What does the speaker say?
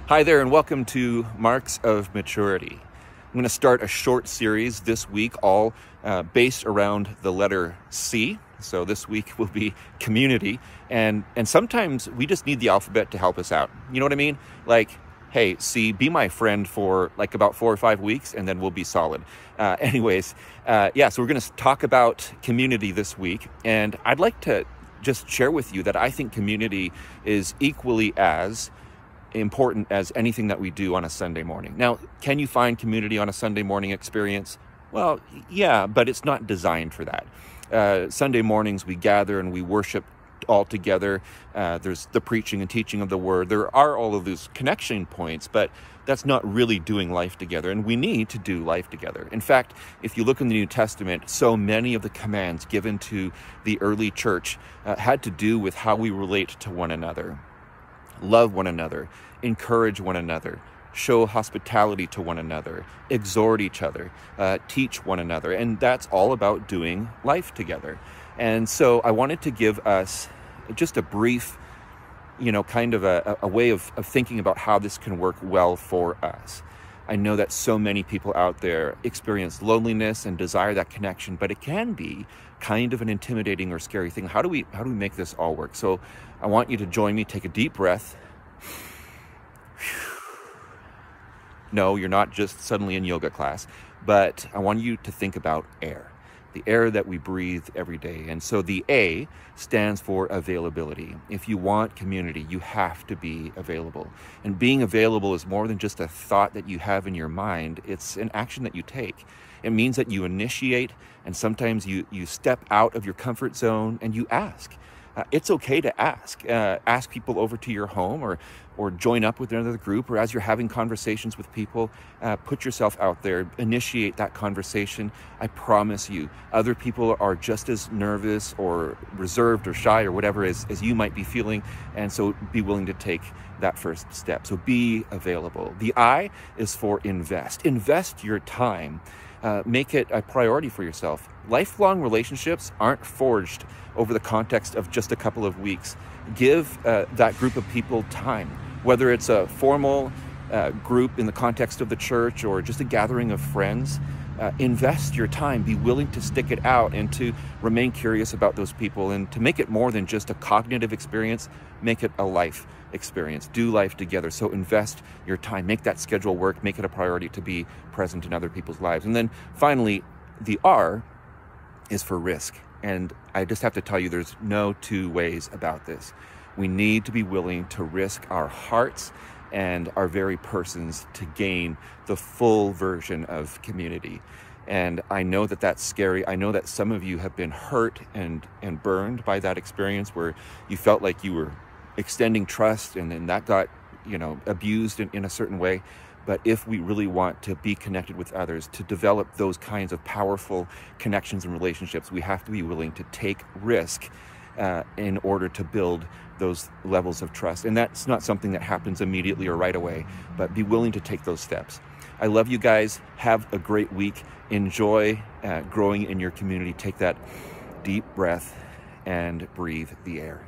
Hi there, and welcome to Marks of Maturity. I'm going to start a short series this week, all based around the letter C. So this week will be community, and sometimes we just need the alphabet to help us out. You know what I mean? Like, hey, C, be my friend for like about 4 or 5 weeks, and then we'll be solid. So we're going to talk about community this week, and I'd like to just share with you that I think community is equally as important as anything that we do on a Sunday morning. Now, can you find community on a Sunday morning experience? Well, yeah, but it's not designed for that. Sunday mornings we gather and we worship all together. There's the preaching and teaching of the word. There are all of those connection points, but that's not really doing life together, and we need to do life together. In fact, if you look in the New Testament, so many of the commands given to the early church had to do with how we relate to one another. Love one another, encourage one another, show hospitality to one another, exhort each other, teach one another. And that's all about doing life together. And so I wanted to give us just a brief, kind of a way of thinking about how this can work well for us. I know that so many people out there experience loneliness and desire that connection, but it can be kind of an intimidating or scary thing. How do we make this all work? So I want you to join me, take a deep breath. No, you're not just suddenly in yoga class, but I want you to think about air, the air that we breathe every day. And so the A stands for availability. If you want community, you have to be available. And being available is more than just a thought that you have in your mind. It's an action that you take. It means that you initiate, and sometimes you step out of your comfort zone and you ask. It's okay to ask. Ask people over to your home or join up with another group, or as you're having conversations with people, put yourself out there, initiate that conversation. I promise you, other people are just as nervous or reserved or shy or whatever as you might be feeling, and so be willing to take that first step. So be available. The I is for invest. Invest your time. Make it a priority for yourself. Lifelong relationships aren't forged over the context of just a couple of weeks. Give that group of people time, whether it's a formal group in the context of the church or just a gathering of friends. Invest your time, be willing to stick it out and to remain curious about those people, and to make it more than just a cognitive experience, make it a life experience. Do life together. So invest your time, make that schedule work, make it a priority to be present in other people's lives. And then finally, the R is for risk. And I just have to tell you, there's no two ways about this. We need to be willing to risk our hearts and our very persons to gain the full version of community. And I know that that's scary. I know that some of you have been hurt and burned by that experience where you felt like you were extending trust and then that got, abused in a certain way. But if we really want to be connected with others, to develop those kinds of powerful connections and relationships, we have to be willing to take risk in order to build those levels of trust. And that's not something that happens immediately or right away, but be willing to take those steps. I love you guys. Have a great week. Enjoy growing in your community. Take that deep breath and breathe the air.